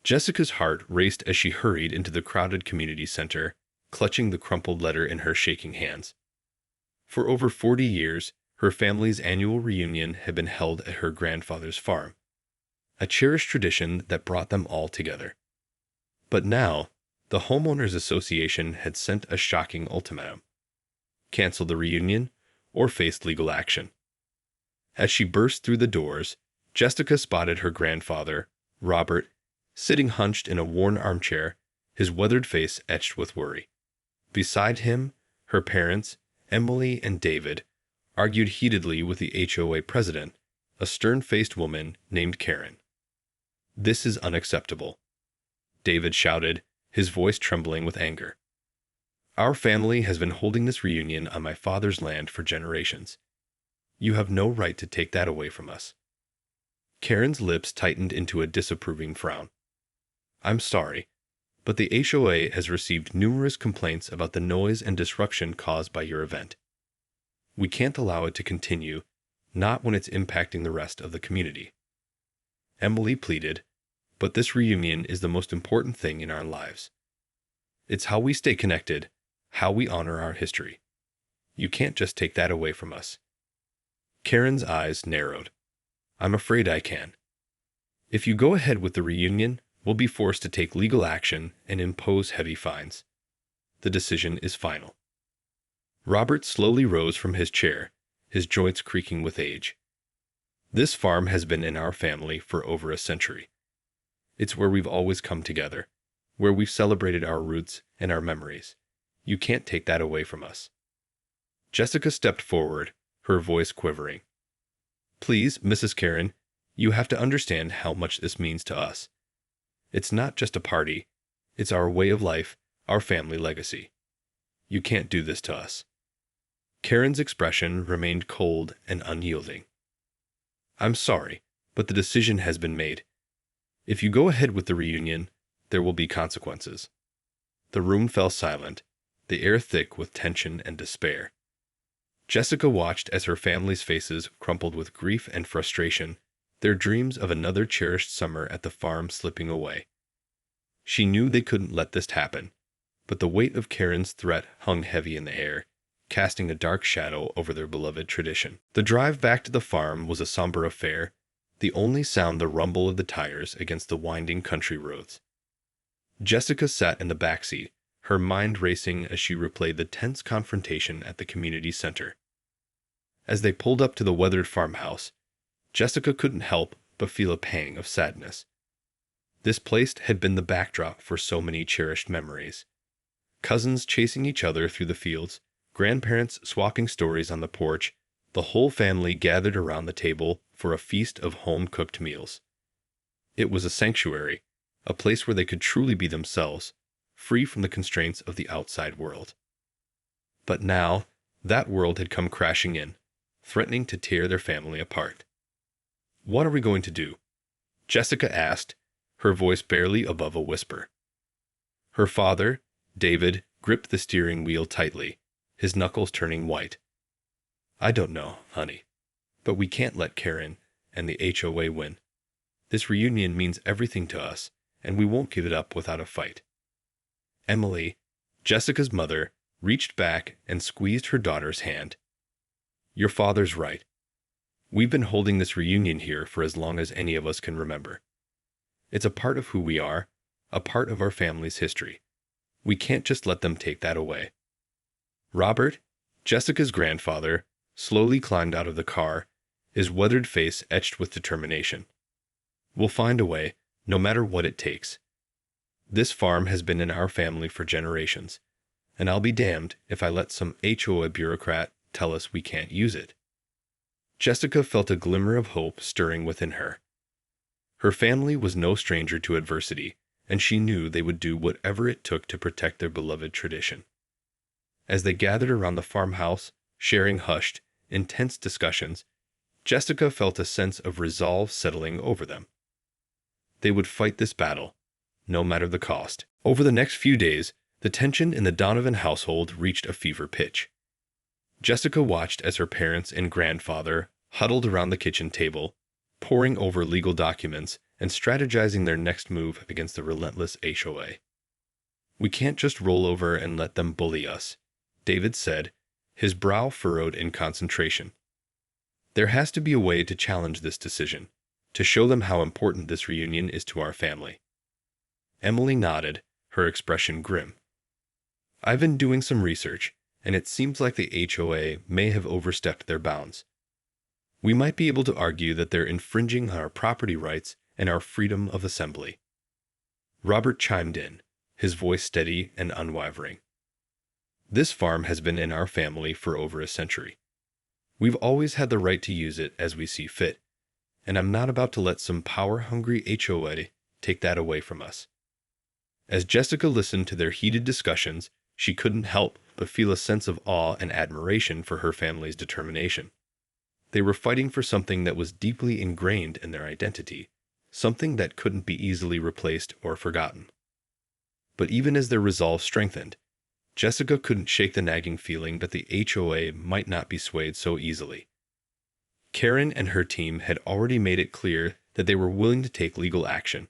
Jessica's heart raced as she hurried into the crowded community center, clutching the crumpled letter in her shaking hands. For over 40 years, her family's annual reunion had been held at her grandfather's farm, a cherished tradition that brought them all together. But now, the Homeowners Association had sent a shocking ultimatum: cancel the reunion or face legal action. As she burst through the doors, Jessica spotted her grandfather, Robert, sitting hunched in a worn armchair, his weathered face etched with worry. Beside him, her parents, Emily and David, argued heatedly with the HOA president, a stern-faced woman named Karen. "This is unacceptable," David shouted, his voice trembling with anger. "Our family has been holding this reunion on my father's land for generations. You have no right to take that away from us." Karen's lips tightened into a disapproving frown. "I'm sorry, but the HOA has received numerous complaints about the noise and disruption caused by your event. We can't allow it to continue, not when it's impacting the rest of the community." Emily pleaded, "But this reunion is the most important thing in our lives. It's how we stay connected, how we honor our history. You can't just take that away from us." Karen's eyes narrowed. "I'm afraid I can. If you go ahead with the reunion, we'll be forced to take legal action and impose heavy fines. The decision is final." Robert slowly rose from his chair, his joints creaking with age. "This farm has been in our family for over a century. It's where we've always come together, where we've celebrated our roots and our memories. You can't take that away from us." Jessica stepped forward, her voice quivering. "Please, Mrs. Karen, you have to understand how much this means to us. It's not just a party. It's our way of life, our family legacy. You can't do this to us." Karen's expression remained cold and unyielding. "I'm sorry, but the decision has been made. If you go ahead with the reunion, there will be consequences." The room fell silent, the air thick with tension and despair. Jessica watched as her family's faces crumpled with grief and frustration, their dreams of another cherished summer at the farm slipping away. She knew they couldn't let this happen, but the weight of Karen's threat hung heavy in the air, casting a dark shadow over their beloved tradition. The drive back to the farm was a somber affair, the only sound the rumble of the tires against the winding country roads. Jessica sat in the back seat, her mind racing as she replayed the tense confrontation at the community center. As they pulled up to the weathered farmhouse, Jessica couldn't help but feel a pang of sadness. This place had been the backdrop for so many cherished memories. Cousins chasing each other through the fields, grandparents swapping stories on the porch, the whole family gathered around the table for a feast of home-cooked meals. It was a sanctuary, a place where they could truly be themselves, free from the constraints of the outside world. But now, that world had come crashing in, threatening to tear their family apart. "What are we going to do?" Jessica asked, her voice barely above a whisper. Her father, David, gripped the steering wheel tightly, his knuckles turning white. "I don't know, honey. But we can't let Karen and the HOA win. This reunion means everything to us, and we won't give it up without a fight." Emily, Jessica's mother, reached back and squeezed her daughter's hand. "Your father's right. We've been holding this reunion here for as long as any of us can remember. It's a part of who we are, a part of our family's history. We can't just let them take that away." Robert, Jessica's grandfather, slowly climbed out of the car, his weathered face etched with determination. "We'll find a way, no matter what it takes. This farm has been in our family for generations, and I'll be damned if I let some HOA bureaucrat tell us we can't use it." Jessica felt a glimmer of hope stirring within her. Her family was no stranger to adversity, and she knew they would do whatever it took to protect their beloved tradition. As they gathered around the farmhouse, sharing hushed, intense discussions, Jessica felt a sense of resolve settling over them. They would fight this battle, no matter the cost. Over the next few days, the tension in the Donovan household reached a fever pitch. Jessica watched as her parents and grandfather huddled around the kitchen table, poring over legal documents and strategizing their next move against the relentless HOA. "We can't just roll over and let them bully us," David said, his brow furrowed in concentration. "There has to be a way to challenge this decision, to show them how important this reunion is to our family." Emily nodded, her expression grim. "I've been doing some research, and it seems like the HOA may have overstepped their bounds. We might be able to argue that they're infringing on our property rights and our freedom of assembly." Robert chimed in, his voice steady and unwavering. "This farm has been in our family for over a century. We've always had the right to use it as we see fit, and I'm not about to let some power-hungry HOA take that away from us." As Jessica listened to their heated discussions, she couldn't help but feel a sense of awe and admiration for her family's determination. They were fighting for something that was deeply ingrained in their identity, something that couldn't be easily replaced or forgotten. But even as their resolve strengthened, Jessica couldn't shake the nagging feeling that the HOA might not be swayed so easily. Karen and her team had already made it clear that they were willing to take legal action,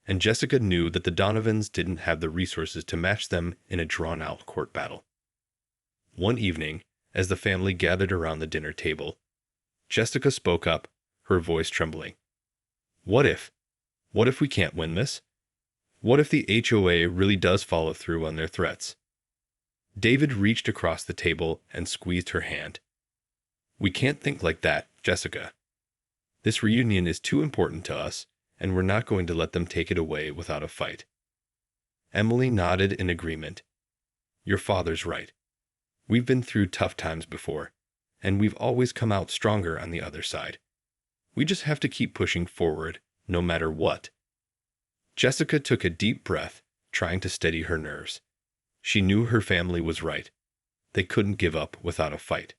and Jessica knew that the Donovans didn't have the resources to match them in a drawn-out court battle. One evening, as the family gathered around the dinner table, Jessica spoke up, her voice trembling. What if we can't win this? What if the HOA really does follow through on their threats?" David reached across the table and squeezed her hand. "We can't think like that, Jessica. This reunion is too important to us, and we're not going to let them take it away without a fight." Emily nodded in agreement. "Your father's right. We've been through tough times before, and we've always come out stronger on the other side. We just have to keep pushing forward, no matter what." Jessica took a deep breath, trying to steady her nerves. She knew her family was right. They couldn't give up without a fight.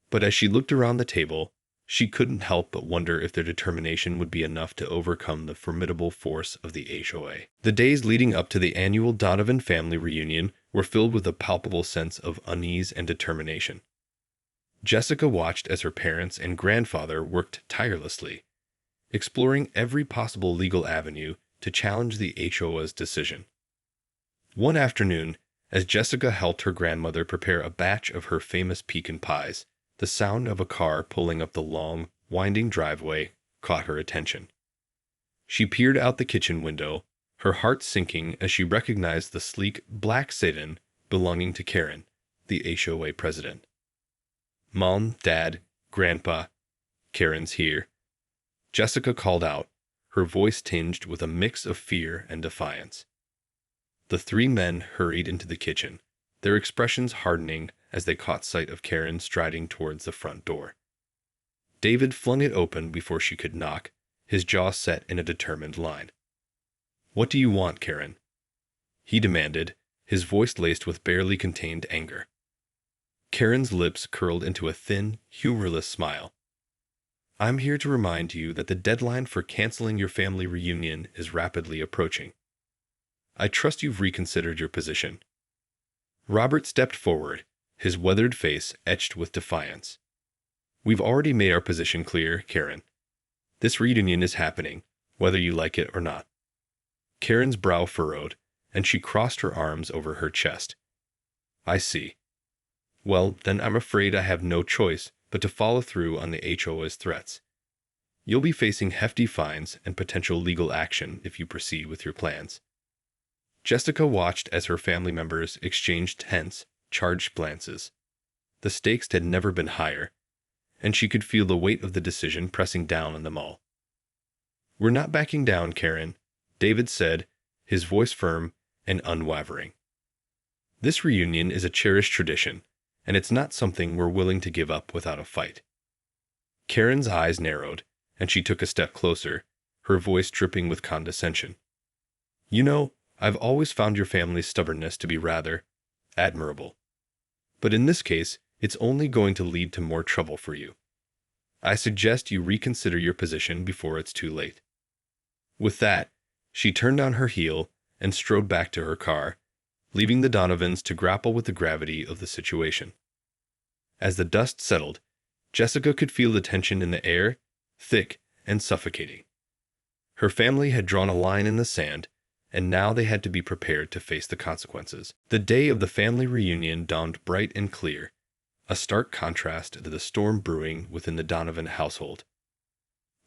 But as she looked around the table, she couldn't help but wonder if their determination would be enough to overcome the formidable force of the HOA. The days leading up to the annual Donovan family reunion were filled with a palpable sense of unease and determination. Jessica watched as her parents and grandfather worked tirelessly, exploring every possible legal avenue to challenge the HOA's decision. One afternoon, as Jessica helped her grandmother prepare a batch of her famous pecan pies, the sound of a car pulling up the long, winding driveway caught her attention. She peered out the kitchen window, her heart sinking as she recognized the sleek black sedan belonging to Karen, the HOA president. "Mom, Dad, Grandpa, Karen's here," Jessica called out, her voice tinged with a mix of fear and defiance. The three men hurried into the kitchen, their expressions hardening as they caught sight of Karen striding towards the front door. David flung it open before she could knock, his jaw set in a determined line. "What do you want, Karen?" he demanded, his voice laced with barely contained anger. Karen's lips curled into a thin, humorless smile. "I'm here to remind you that the deadline for canceling your family reunion is rapidly approaching. I trust you've reconsidered your position." Robert stepped forward, his weathered face etched with defiance. "We've already made our position clear, Karen. This reunion is happening, whether you like it or not." Karen's brow furrowed, and she crossed her arms over her chest. "I see. Well, then I'm afraid I have no choice but to follow through on the HOA's threats. You'll be facing hefty fines and potential legal action if you proceed with your plans." Jessica watched as her family members exchanged tense, charged glances. The stakes had never been higher, and she could feel the weight of the decision pressing down on them all. "We're not backing down, Karen," David said, his voice firm and unwavering. "This reunion is a cherished tradition, and it's not something we're willing to give up without a fight." Karen's eyes narrowed, and she took a step closer, her voice dripping with condescension. "You know, I've always found your family's stubbornness to be rather admirable. But in this case, it's only going to lead to more trouble for you. I suggest you reconsider your position before it's too late." With that, she turned on her heel and strode back to her car, leaving the Donovans to grapple with the gravity of the situation. As the dust settled, Jessica could feel the tension in the air, thick and suffocating. Her family had drawn a line in the sand, and now they had to be prepared to face the consequences. The day of the family reunion dawned bright and clear, a stark contrast to the storm brewing within the Donovan household.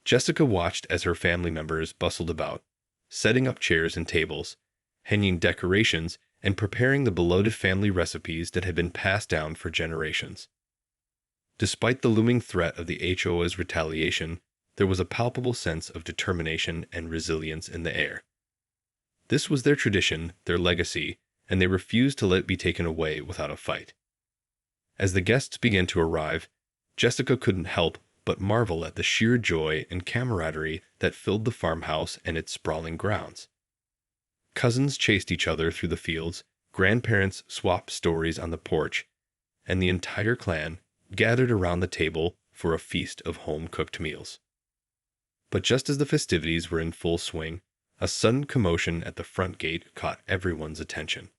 Jessica watched as her family members bustled about, setting up chairs and tables, hanging decorations, and preparing the beloved family recipes that had been passed down for generations. Despite the looming threat of the HOA's retaliation, there was a palpable sense of determination and resilience in the air. This was their tradition, their legacy, and they refused to let it be taken away without a fight. As the guests began to arrive, Jessica couldn't help but marvel at the sheer joy and camaraderie that filled the farmhouse and its sprawling grounds. Cousins chased each other through the fields, grandparents swapped stories on the porch, and the entire clan gathered around the table for a feast of home-cooked meals. But just as the festivities were in full swing, a sudden commotion at the front gate caught everyone's attention.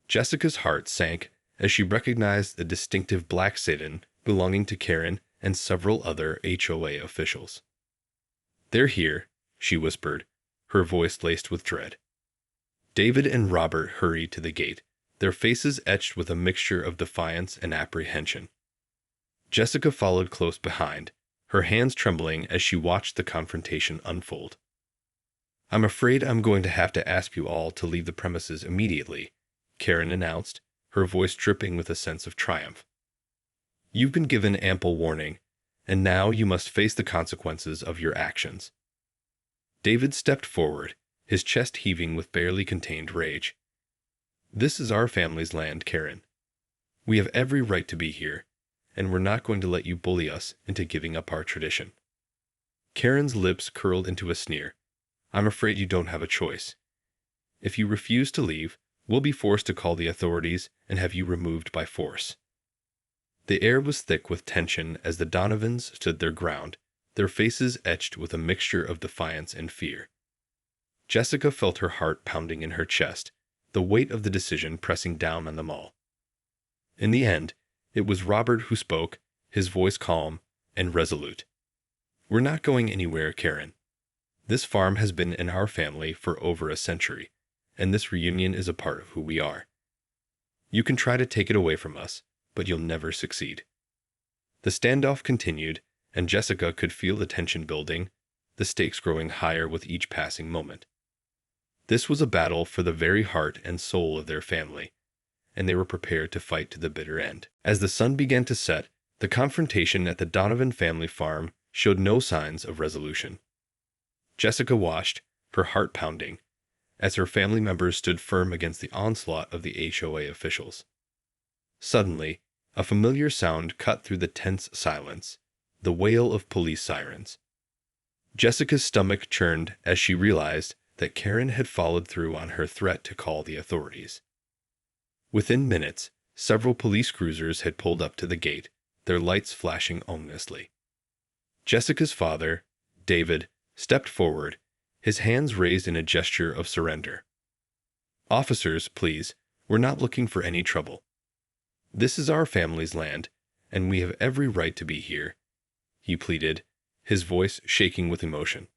Jessica's heart sank as she recognized the distinctive black sedan belonging to Karen and several other HOA officials. "They're here," she whispered, her voice laced with dread. David and Robert hurried to the gate, their faces etched with a mixture of defiance and apprehension. Jessica followed close behind, her hands trembling as she watched the confrontation unfold. "I'm afraid I'm going to have to ask you all to leave the premises immediately," Karen announced, her voice dripping with a sense of triumph. "You've been given ample warning, and now you must face the consequences of your actions." David stepped forward, his chest heaving with barely contained rage. "This is our family's land, Karen. We have every right to be here, and we're not going to let you bully us into giving up our tradition." Karen's lips curled into a sneer. "I'm afraid you don't have a choice. If you refuse to leave, we'll be forced to call the authorities and have you removed by force." The air was thick with tension as the Donovans stood their ground, their faces etched with a mixture of defiance and fear. Jessica felt her heart pounding in her chest, the weight of the decision pressing down on them all. In the end, it was Robert who spoke, his voice calm and resolute. "We're not going anywhere, Karen. This farm has been in our family for over a century, and this reunion is a part of who we are. You can try to take it away from us, but you'll never succeed." The standoff continued, and Jessica could feel the tension building, the stakes growing higher with each passing moment. This was a battle for the very heart and soul of their family, and they were prepared to fight to the bitter end. As the sun began to set, the confrontation at the Donovan family farm showed no signs of resolution. Jessica watched, her heart pounding, as her family members stood firm against the onslaught of the HOA officials. Suddenly, a familiar sound cut through the tense silence, the wail of police sirens. Jessica's stomach churned as she realized that Karen had followed through on her threat to call the authorities. Within minutes, several police cruisers had pulled up to the gate, their lights flashing ominously. Jessica's father, David, stepped forward, his hands raised in a gesture of surrender. "Officers, please, we're not looking for any trouble. This is our family's land, and we have every right to be here," he pleaded, his voice shaking with emotion.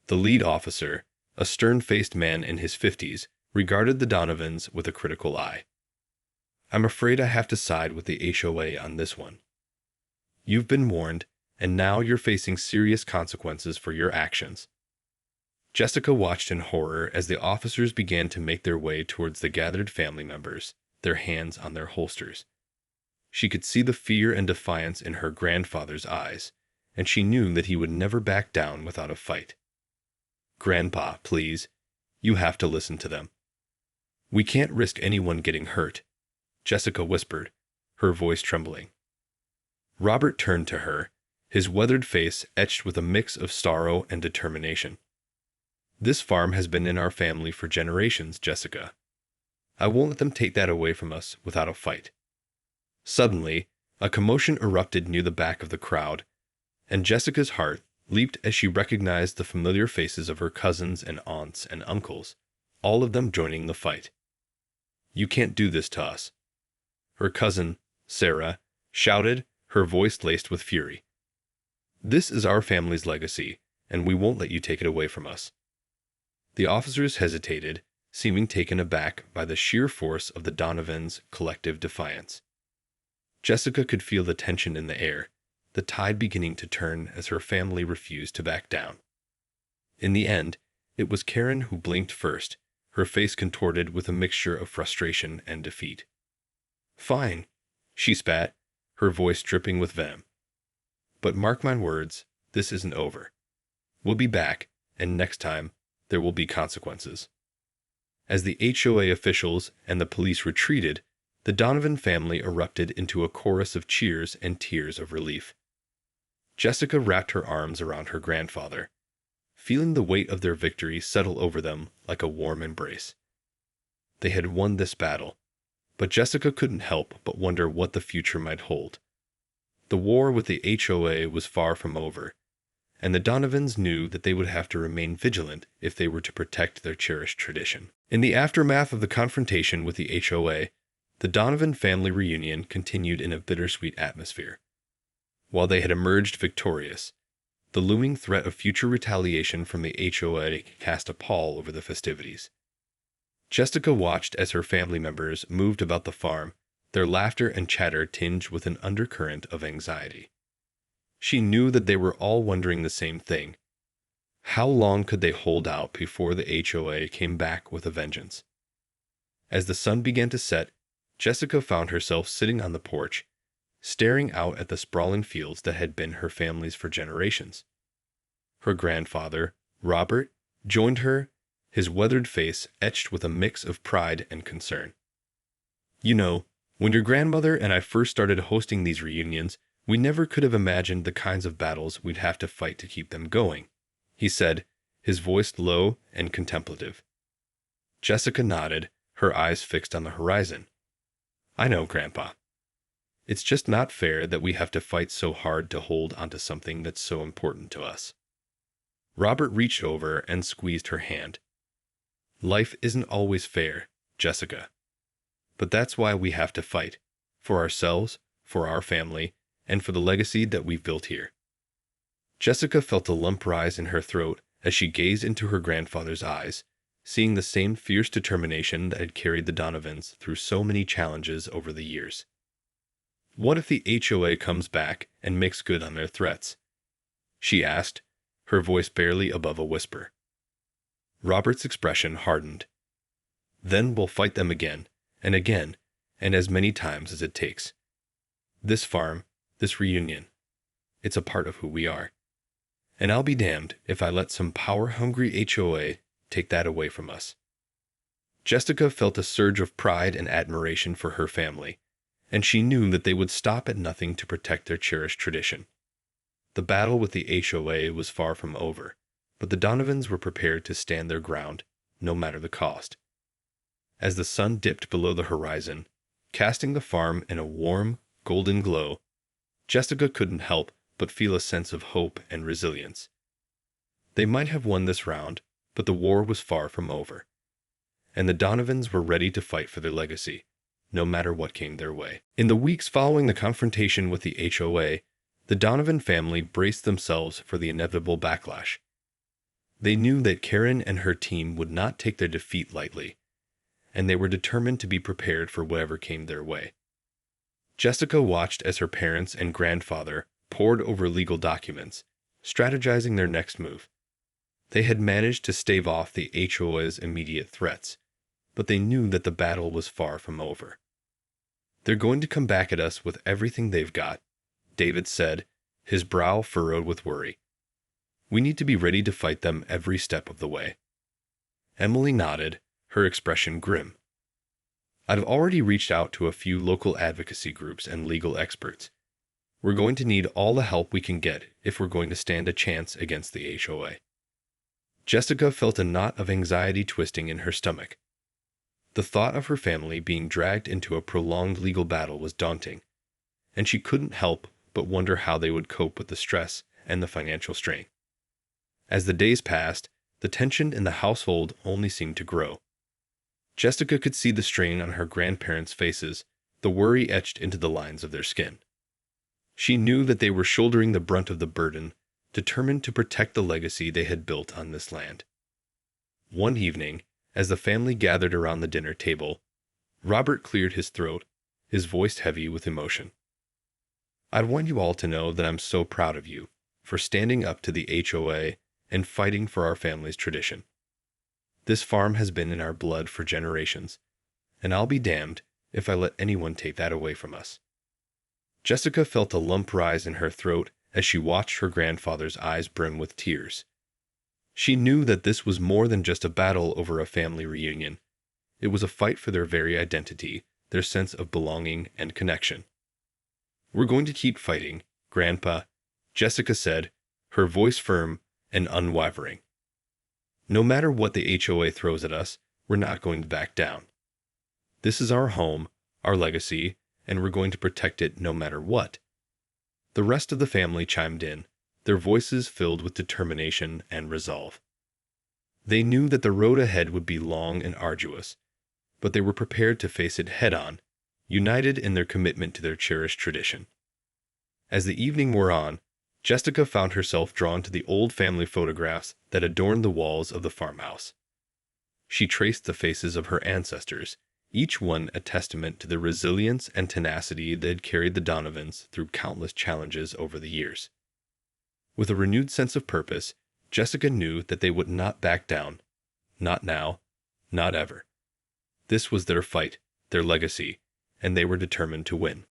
The lead officer, a stern-faced man in his 50s, regarded the Donovans with a critical eye. "I'm afraid I have to side with the HOA on this one. You've been warned, and now you're facing serious consequences for your actions." Jessica watched in horror as the officers began to make their way towards the gathered family members, their hands on their holsters. She could see the fear and defiance in her grandfather's eyes, and she knew that he would never back down without a fight. "Grandpa, please, you have to listen to them. We can't risk anyone getting hurt," Jessica whispered, her voice trembling. Robert turned to her, his weathered face etched with a mix of sorrow and determination. "This farm has been in our family for generations, Jessica. I won't let them take that away from us without a fight." Suddenly, a commotion erupted near the back of the crowd, and Jessica's heart leaped as she recognized the familiar faces of her cousins and aunts and uncles, all of them joining the fight. "You can't do this to us," her cousin, Sarah, shouted, her voice laced with fury. "This is our family's legacy, and we won't let you take it away from us." The officers hesitated, seeming taken aback by the sheer force of the Donovans' collective defiance. Jessica could feel the tension in the air, the tide beginning to turn as her family refused to back down. In the end, it was Karen who blinked first, her face contorted with a mixture of frustration and defeat. "Fine," she spat, her voice dripping with venom. "But mark my words, this isn't over. We'll be back, and next time, there will be consequences." As the HOA officials and the police retreated, the Donovan family erupted into a chorus of cheers and tears of relief. Jessica wrapped her arms around her grandfather, feeling the weight of their victory settle over them like a warm embrace. They had won this battle, but Jessica couldn't help but wonder what the future might hold. The war with the HOA was far from over, and the Donovans knew that they would have to remain vigilant if they were to protect their cherished tradition. In the aftermath of the confrontation with the HOA, the Donovan family reunion continued in a bittersweet atmosphere. While they had emerged victorious, the looming threat of future retaliation from the HOA cast a pall over the festivities. Jessica watched as her family members moved about the farm, their laughter and chatter tinged with an undercurrent of anxiety. She knew that they were all wondering the same thing. How long could they hold out before the HOA came back with a vengeance? As the sun began to set, Jessica found herself sitting on the porch, staring out at the sprawling fields that had been her family's for generations. Her grandfather, Robert, joined her, his weathered face etched with a mix of pride and concern. "You know, when your grandmother and I first started hosting these reunions, we never could have imagined the kinds of battles we'd have to fight to keep them going," he said, his voice low and contemplative. Jessica nodded, her eyes fixed on the horizon. "I know, Grandpa. It's just not fair that we have to fight so hard to hold onto something that's so important to us." Robert reached over and squeezed her hand. "Life isn't always fair, Jessica. But that's why we have to fight. For ourselves, for our family, and for the legacy that we've built here." Jessica felt a lump rise in her throat as she gazed into her grandfather's eyes, seeing the same fierce determination that had carried the Donovans through so many challenges over the years. "What if the HOA comes back and makes good on their threats?" she asked, her voice barely above a whisper. Robert's expression hardened. "Then we'll fight them again, and as many times as it takes. This farm, this reunion, it's a part of who we are. And I'll be damned if I let some power-hungry HOA take that away from us." Jessica felt a surge of pride and admiration for her family, and she knew that they would stop at nothing to protect their cherished tradition. The battle with the HOA was far from over, but the Donovans were prepared to stand their ground, no matter the cost. As the sun dipped below the horizon, casting the farm in a warm, golden glow, Jessica couldn't help but feel a sense of hope and resilience. They might have won this round, but the war was far from over, and the Donovans were ready to fight for their legacy, no matter what came their way. In the weeks following the confrontation with the HOA, the Donovan family braced themselves for the inevitable backlash. They knew that Karen and her team would not take their defeat lightly, and they were determined to be prepared for whatever came their way. Jessica watched as her parents and grandfather pored over legal documents, strategizing their next move. They had managed to stave off the HOA's immediate threats, but they knew that the battle was far from over. "They're going to come back at us with everything they've got," David said, his brow furrowed with worry. "We need to be ready to fight them every step of the way." Emily nodded, her expression grim. "I've already reached out to a few local advocacy groups and legal experts. We're going to need all the help we can get if we're going to stand a chance against the HOA." Jessica felt a knot of anxiety twisting in her stomach. The thought of her family being dragged into a prolonged legal battle was daunting, and she couldn't help but wonder how they would cope with the stress and the financial strain. As the days passed, the tension in the household only seemed to grow. Jessica could see the strain on her grandparents' faces, the worry etched into the lines of their skin. She knew that they were shouldering the brunt of the burden, determined to protect the legacy they had built on this land. One evening, as the family gathered around the dinner table, Robert cleared his throat, his voice heavy with emotion. "I want you all to know that I'm so proud of you for standing up to the HOA and fighting for our family's tradition. This farm has been in our blood for generations, and I'll be damned if I let anyone take that away from us." Jessica felt a lump rise in her throat as she watched her grandfather's eyes brim with tears. She knew that this was more than just a battle over a family reunion. It was a fight for their very identity, their sense of belonging and connection. "We're going to keep fighting, Grandpa," Jessica said, her voice firm and unwavering. "No matter what the HOA throws at us, we're not going to back down. This is our home, our legacy, and we're going to protect it no matter what." The rest of the family chimed in, their voices filled with determination and resolve. They knew that the road ahead would be long and arduous, but they were prepared to face it head-on, united in their commitment to their cherished tradition. As the evening wore on, Jessica found herself drawn to the old family photographs that adorned the walls of the farmhouse. She traced the faces of her ancestors, each one a testament to the resilience and tenacity that had carried the Donovans through countless challenges over the years. With a renewed sense of purpose, Jessica knew that they would not back down. Not now, not ever. This was their fight, their legacy, and they were determined to win.